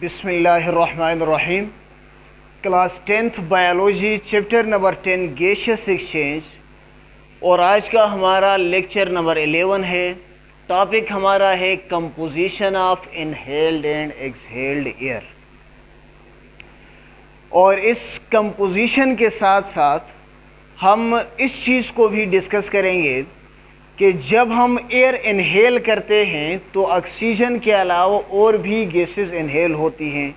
बिस्मिल्लाहिर्रहमानिर्रहीम। Class 10th biology chapter number 10 gaseous exchange और आज का हमारा लेक्चर नंबर 11 है। टॉपिक हमारा है composition of inhaled and exhaled air. और इस कंपोजिशन के साथ साथ हम इस चीज़ को भी डिस्कस करेंगे कि जब हम एयर इनहेल करते हैं तो ऑक्सीजन के अलावा और भी गैसेस इनहेल होती हैं,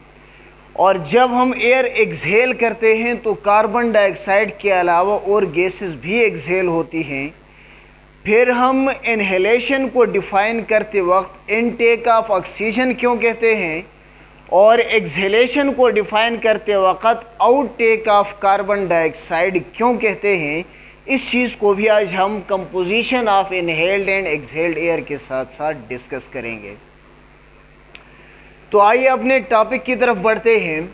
और जब हम एयर एक्सहेल करते हैं तो कार्बन डाइऑक्साइड के अलावा और गैसेस भी एक्सहेल होती हैं। फिर हम इनहेलेशन को डिफ़ाइन करते वक्त इनटेक ऑफ ऑक्सीजन क्यों कहते हैं, और एक्सहेलेशन को डिफ़ाइन करते वक्त आउटटेक ऑफ कार्बन डाइऑक्साइड क्यों कहते हैं, इस चीज़ को भी आज हम composition of inhaled and exhaled air के साथ साथ डिस्कस करेंगे। तो आइए अपने टॉपिक की तरफ बढ़ते हैं।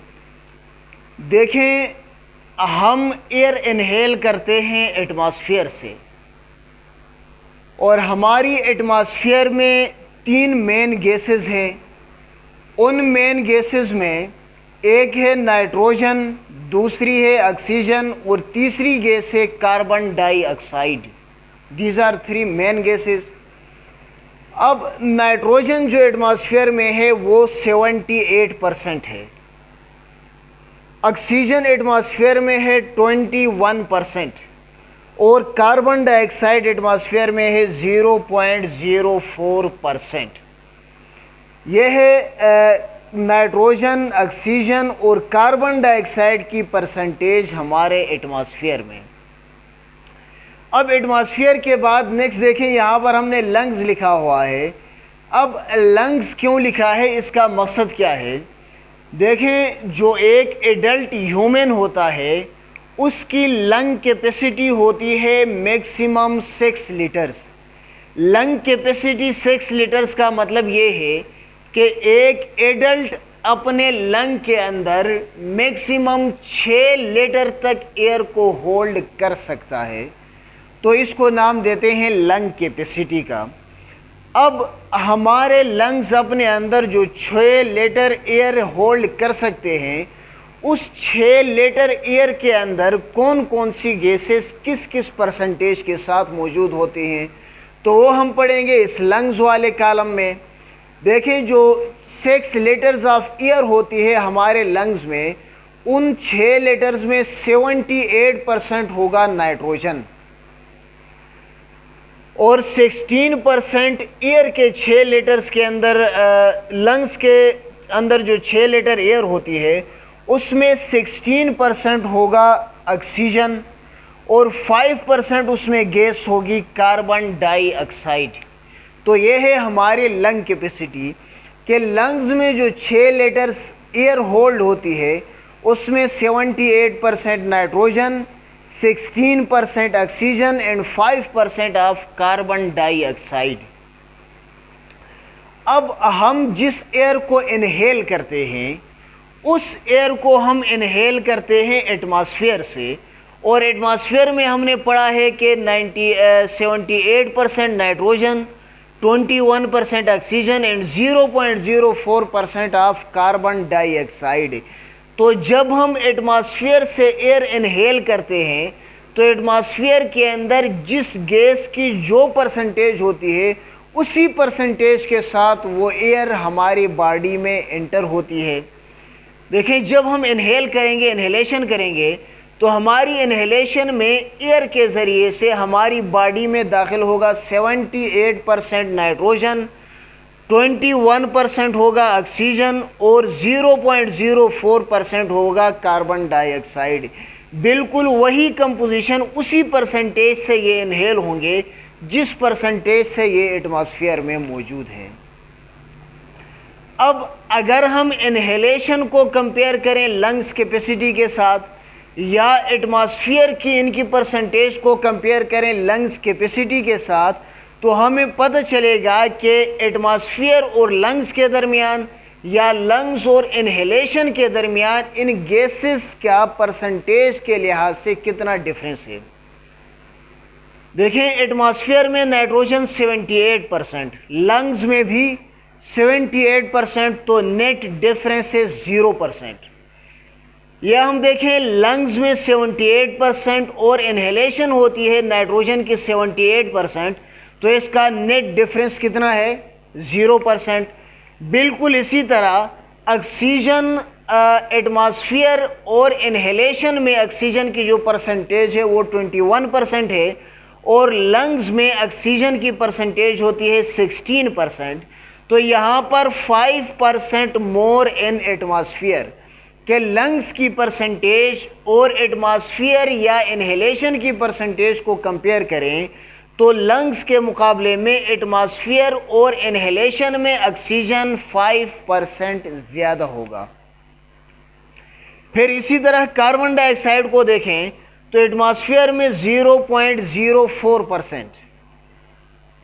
देखें, हम एयर इनहेल करते हैं एटमॉस्फेयर से, और हमारी एटमॉस्फेयर में 3 मेन गैसेस हैं। उन मेन गैसेस में एक है नाइट्रोजन, दूसरी है ऑक्सीजन और तीसरी गैस है carbon dioxide. These are 3 main gases. अब नाइट्रोजन जो एटमॉस्फेयर में है वो 78% है, ऑक्सीजन एटमॉस्फेयर में है 21% और कार्बन डाइऑक्साइड एटमॉस्फेयर में है 0.04%। यह है नाइट्रोजन, ऑक्सीजन और कार्बन डाइऑक्साइड की परसेंटेज हमारे एटमॉस्फेयर में। अब एटमॉस्फेयर के बाद नेक्स्ट देखें, यहाँ पर हमने लंग्स लिखा हुआ है। अब लंग्स क्यों लिखा है, इसका मकसद क्या है? देखें, जो एक एडल्ट ह्यूमन होता है उसकी लंग कैपेसिटी होती है maximum 6 litres. Lung capacity 6 litres का मतलब ये है कि एक एडल्ट अपने लंग के अंदर मैक्सिमम 6 लीटर तक एयर को होल्ड कर सकता है, तो इसको नाम देते हैं लंग कैपेसिटी का। अब हमारे लंग्स अपने अंदर जो 6 लीटर एयर होल्ड कर सकते हैं, उस 6 लीटर एयर के अंदर कौन कौन सी गैसेस किस किस परसेंटेज के साथ मौजूद होती हैं, तो वो हम पढ़ेंगे इस लंग्स वाले कॉलम में। देखें, जो 6 लीटर्स ऑफ एयर होती है हमारे लंग्स में, उन 6 लीटर्स में 78% होगा नाइट्रोजन और 16% एयर के 6 लीटर्स के अंदर लंग्स के अंदर जो 6 लीटर एयर होती है उसमें 16% होगा ऑक्सीजन और 5% उसमें गैस होगी कार्बन डाइऑक्साइड। तो ये है हमारी लंग कैपेसिटी कि लंग्स में जो 6 लीटर्स एयर होल्ड होती है उसमें 78% nitrogen, 16% oxygen and 5% of carbon dioxide. अब हम जिस एयर को इनहेल करते हैं उस एयर को हम इनहेल करते हैं एटमॉस्फेयर से, और एटमॉस्फेयर में हमने पढ़ा है कि 78% nitrogen, 21% oxygen and 0.04% of carbon dioxide. तो जब हम एटमॉस्फेयर से एयर इनहेल करते हैं तो एटमॉस्फेयर के अंदर जिस गैस की जो परसेंटेज होती है उसी परसेंटेज के साथ वो एयर हमारी बॉडी में एंटर होती है। देखें, जब हम इनहेल करेंगे, इनहेलेशन करेंगे, तो हमारी इनहेलेशन में एयर के ज़रिए से हमारी बॉडी में दाखिल होगा 78% नाइट्रोजन, 21% होगा ऑक्सीजन और 0.04% होगा कार्बन डाइऑक्साइड। बिल्कुल वही कंपोजिशन, उसी परसेंटेज से ये इनहेल होंगे जिस परसेंटेज से ये एटमॉस्फेयर में मौजूद है। अब अगर हम इनहेलेशन को कंपेयर करें लंग्स कैपेसिटी के साथ, या एटमॉस्फेयर की इनकी परसेंटेज को कंपेयर करें लंग्स कैपेसिटी के साथ, तो हमें पता चलेगा कि एटमॉस्फेयर और लंग्स के दरमियान या लंग्स और इनहेलेशन के दरमियान इन गैसेस का परसेंटेज के लिहाज से कितना डिफरेंस है। देखें, एटमॉस्फेयर में नाइट्रोजन 78%, लंग्स में भी 78%, तो नेट डिफरेंस है 0%। यह हम देखें लंग्स में 78% और इनहेलेशन होती है नाइट्रोजन की 78%, तो इसका नेट डिफरेंस कितना है? 0%। बिल्कुल इसी तरह ऑक्सीजन एटमॉस्फेयर और इनहेलेशन में ऑक्सीजन की जो परसेंटेज है वो 21% है और लंग्स में ऑक्सीजन की परसेंटेज होती है 16%। तो यहाँ पर 5% मोर इन एटमॉस्फेयर के लंग्स की परसेंटेज और एटमॉस्फेयर या इनहेलेशन की परसेंटेज को कंपेयर करें तो लंग्स के मुकाबले में एटमॉस्फेयर और इनहेलेशन में ऑक्सीजन 5% ज़्यादा होगा। फिर इसी तरह कार्बन डाइऑक्साइड को देखें तो एटमॉस्फेयर में 0.04%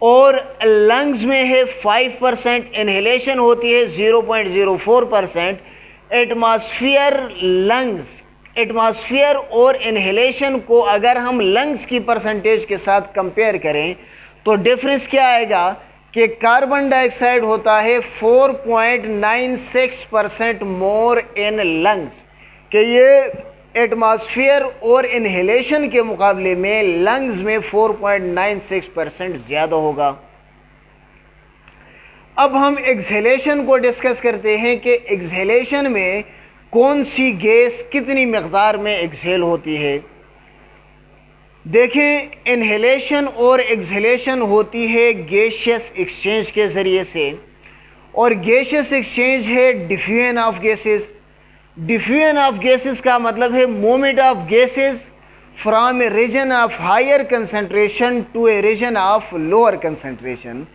और लंग्स में है 5%, इनहेलेशन होती है 0.04%। एटमॉस्फेयर और इनहेलेशन को अगर हम लंग्स की परसेंटेज के साथ कंपेयर करें तो डिफरेंस क्या आएगा कि कार्बन डाइऑक्साइड होता है 4.96% मोर इन लंग्स, कि ये एटमॉस्फेयर और इनहेलेशन के मुकाबले में लंग्स में 4.96% ज़्यादा होगा। अब हम एक्सहेलेशन को डिस्कस करते हैं कि एक्सहेलेशन में कौन सी गैस कितनी मकदार में एक्सहेल होती है। देखें, इनहेलेशन और एक्सहेलेशन होती है गैसियस एक्सचेंज के ज़रिए से, और गैसियस एक्सचेंज है diffusion of gases. Diffusion of gases का मतलब है movement of gases from a region of higher concentration to a region of lower concentration,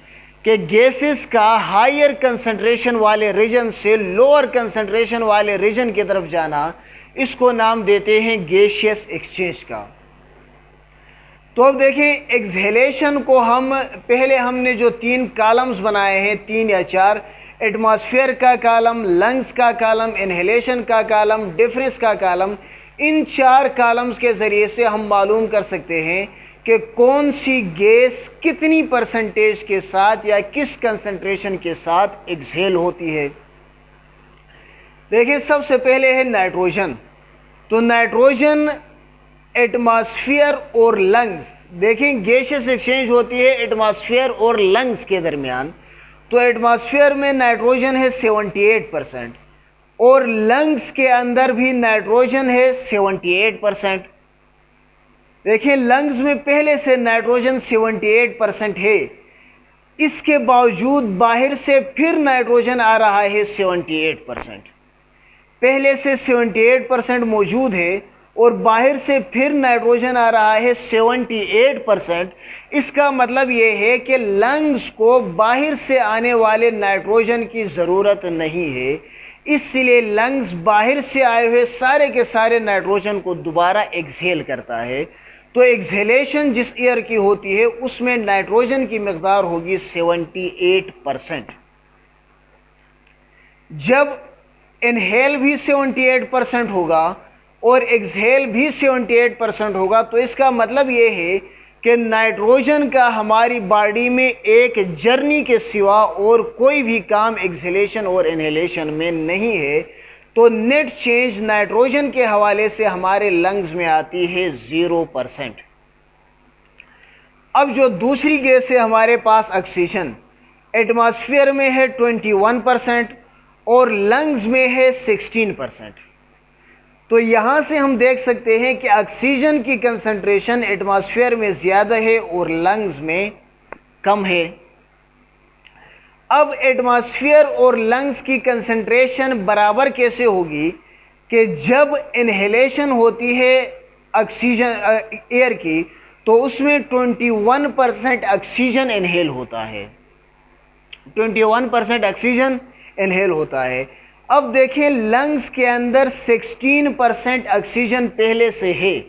कि गैसेस का हायर कंसंट्रेशन वाले रीजन से लोअर कंसंट्रेशन वाले रीजन की तरफ जाना, इसको नाम देते हैं गैसियस एक्सचेंज का। तो अब देखें एक्सहेलेशन को पहले हमने जो 3 कॉलम्स बनाए हैं, 3 या 4, एटमॉस्फेयर का कॉलम, लंग्स का कॉलम, इनहेलेशन का कॉलम, डिफरेंस का कॉलम, इन 4 कॉलम्स के ज़रिए से हम मालूम कर सकते हैं कि कौन सी गैस कितनी परसेंटेज के साथ या किस कंसंट्रेशन के साथ एक्सहेल होती है। देखिए, सबसे पहले है नाइट्रोजन। तो नाइट्रोजन एटमॉस्फेयर और लंग्स, देखें गैसियस एक्सचेंज होती है एटमॉस्फेयर और लंग्स के दरमियान। तो एटमॉस्फेयर में नाइट्रोजन है 78% और लंग्स के अंदर भी नाइट्रोजन है 78%। देखिए, लंग्स में पहले से नाइट्रोजन 78% है, इसके बावजूद बाहर से फिर नाइट्रोजन आ रहा है 78%। पहले से 78% मौजूद है और बाहर से फिर नाइट्रोजन आ रहा है 78%। इसका मतलब ये है कि लंग्स को बाहर से आने वाले नाइट्रोजन की ज़रूरत नहीं है, इसलिए लंग्स बाहर से आए हुए सारे के सारे नाइट्रोजन को दोबारा एक्सहेल करता है। तो एक्सहेलेशन जिस एयर की होती है उसमें नाइट्रोजन की मकदार होगी 78%। जब इनहेल भी 78% होगा और एक्सहेल भी 78% होगा, तो इसका मतलब ये है कि नाइट्रोजन का हमारी बॉडी में एक जर्नी के सिवा और कोई भी काम एक्सहेलेशन और इनहेलेशन में नहीं है। तो नेट चेंज नाइट्रोजन के हवाले से हमारे लंग्स में आती है 0%। अब जो दूसरी गैस है हमारे पास ऑक्सीजन, एटमॉस्फेयर में है 21% और लंग्स में है 16%। तो यहाँ से हम देख सकते हैं कि ऑक्सीजन की कंसंट्रेशन एटमॉस्फेयर में ज़्यादा है और लंग्स में कम है। अब एटमॉस्फेयर और लंग्स की कंसंट्रेशन बराबर कैसे होगी कि जब इनहेलेशन होती है ऑक्सीजन एयर की तो उसमें 21% ऑक्सीजन इनहेल होता है, 21% ऑक्सीजन इनहेल होता है। अब देखें, लंग्स के अंदर 16% ऑक्सीजन पहले से है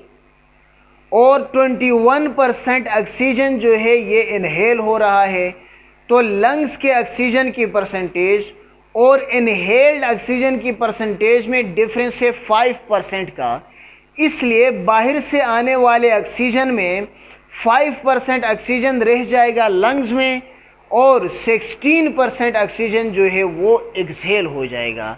और 21% ऑक्सीजन जो है ये इनहेल हो रहा है। तो लंग्स के ऑक्सीजन की परसेंटेज और इनहेल्ड ऑक्सीजन की परसेंटेज में डिफरेंस है 5% का, इसलिए बाहर से आने वाले ऑक्सीजन में 5% ऑक्सीजन रह जाएगा लंग्स में और 16% ऑक्सीजन जो है वो एक्सहेल हो जाएगा।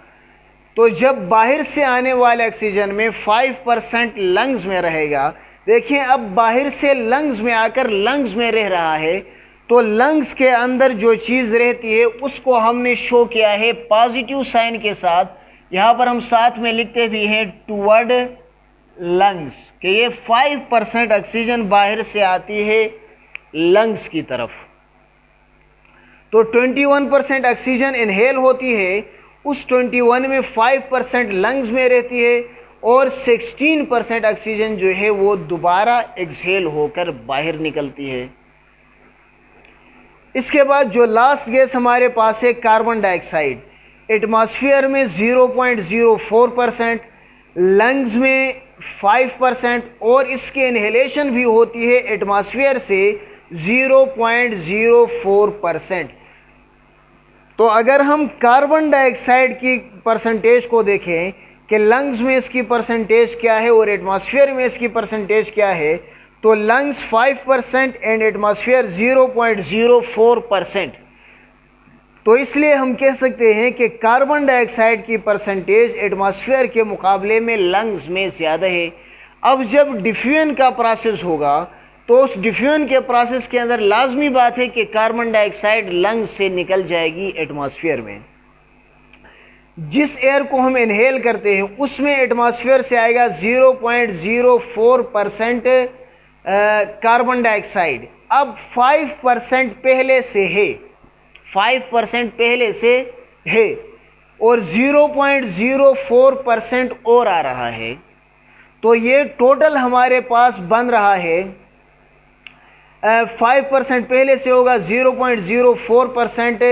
तो जब बाहर से आने वाले ऑक्सीजन में 5% लंग्स में रहेगा, देखिए अब बाहर से लंग्स में आकर लंग्स में रह रहा है, तो लंग्स के अंदर जो चीज़ रहती है उसको हमने शो किया है पॉजिटिव साइन के साथ। यहाँ पर हम साथ में लिखते भी हैं टुवर्ड लंग्स, कि ये 5% ऑक्सीजन बाहर से आती है लंग्स की तरफ। तो 21% ऑक्सीजन इनहेल होती है, उस 21 में 5% लंग्स में रहती है और 16% ऑक्सीजन जो है वो दोबारा एक्सहेल होकर बाहर निकलती है। इसके बाद जो लास्ट गैस हमारे पास है कार्बन डाइऑक्साइड, एटमॉस्फेयर में 0.04%, लंग्स में 5% और इसके इनहेलेशन भी होती है एटमॉस्फेयर से 0.04%। तो अगर हम कार्बन डाइऑक्साइड की परसेंटेज को देखें कि लंग्स में इसकी परसेंटेज क्या है और एटमॉस्फेयर में इसकी परसेंटेज क्या है, तो लंग्स 5% एंड एटमॉस्फेयर 0.04%। तो इसलिए हम कह सकते हैं कि कार्बन डाइऑक्साइड की परसेंटेज एटमॉस्फेयर के मुकाबले में लंग्स में ज़्यादा है। अब जब डिफ्यूजन का प्रोसेस होगा तो उस डिफ्यूजन के प्रोसेस के अंदर लाजमी बात है कि कार्बन डाइऑक्साइड लंग्स से निकल जाएगी एटमॉस्फेयर में। जिस एयर को हम इनहेल करते हैं उसमें एटमॉस्फेयर से आएगा 0.04% कार्बन डाइऑक्साइड। अब 5% पहले से है, 5% पहले से है और 0.04% और आ रहा है, तो ये टोटल हमारे पास बन रहा है 5% पहले से होगा, 0.04%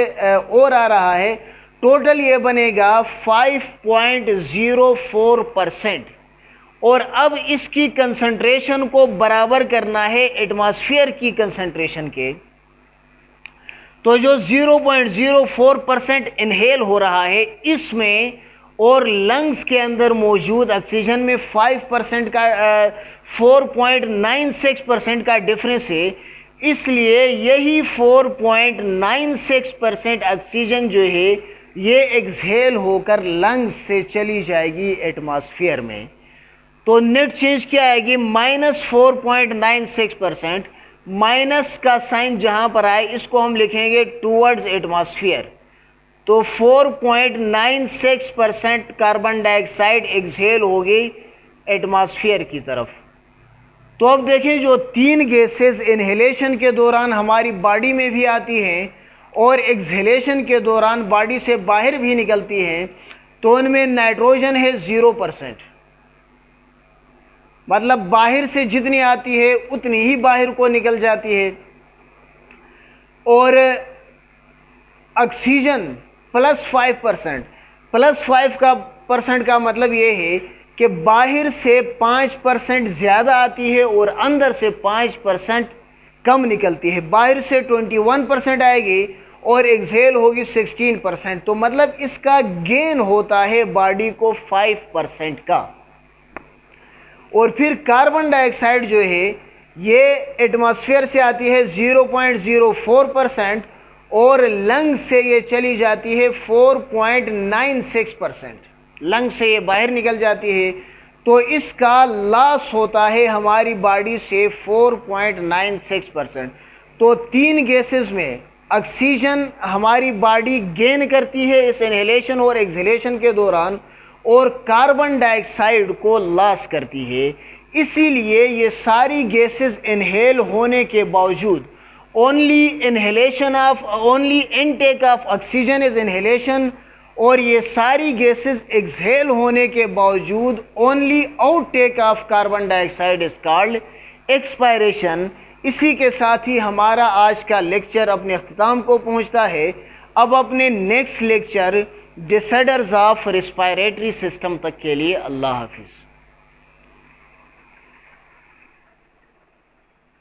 और आ रहा है, टोटल ये बनेगा 5.04%। और अब इसकी कंसंट्रेशन को बराबर करना है एटमॉस्फेयर की कंसंट्रेशन के। तो जो 0.04% इनहेल हो रहा है इसमें और लंग्स के अंदर मौजूद ऑक्सीजन में 5% का 4.96% का डिफरेंस है, इसलिए यही 4.96% ऑक्सीजन जो है ये एक्सहेल होकर लंग्स से चली जाएगी एटमॉस्फेयर में। तो नेट चेंज क्या आएगी, -4.96%। माइनस का साइन जहां पर आए इसको हम लिखेंगे टूवर्ड्स एटमॉस्फेयर। तो 4.96% कार्बन डाइऑक्साइड एक्सहेल होगी एटमॉस्फेयर की तरफ। तो अब देखें, जो 3 गैसेस इनहेलेशन के दौरान हमारी बॉडी में भी आती हैं और एक्सहेलेशन के दौरान बॉडी से बाहर भी निकलती हैं, तो उनमें नाइट्रोजन है 0%, मतलब बाहर से जितनी आती है उतनी ही बाहर को निकल जाती है। और ऑक्सीजन +5%, +5% का मतलब ये है कि बाहर से 5% ज़्यादा आती है और अंदर से 5% कम निकलती है। बाहर से 21% आएगी और एक्सहेल होगी 16%। तो मतलब इसका गेन होता है बॉडी को 5% का। और फिर कार्बन डाइऑक्साइड जो है ये एटमॉस्फेयर से आती है 0.04% और लंग्स से ये चली जाती है 4.96%, लंग्स से ये बाहर निकल जाती है। तो इसका लॉस होता है हमारी बॉडी से 4.96%। तो 3 गैसेस में ऑक्सीजन हमारी बॉडी गेन करती है इस इनहेलेशन और एक्सहेलेशन के दौरान, और कार्बन डाइऑक्साइड को लॉस करती है। इसीलिए ये सारी गैसेस इनहेल होने के बावजूद only intake of oxygen is inhalation, और ये सारी गैसेस एक्सहेल होने के बावजूद only outtake of carbon dioxide is called expiration. इसी के साथ ही हमारा आज का लेक्चर अपने अख्ताम को पहुंचता है। अब अपने next lecture disorders of respiratory system तक के लिए अल्लाह हाफिज़।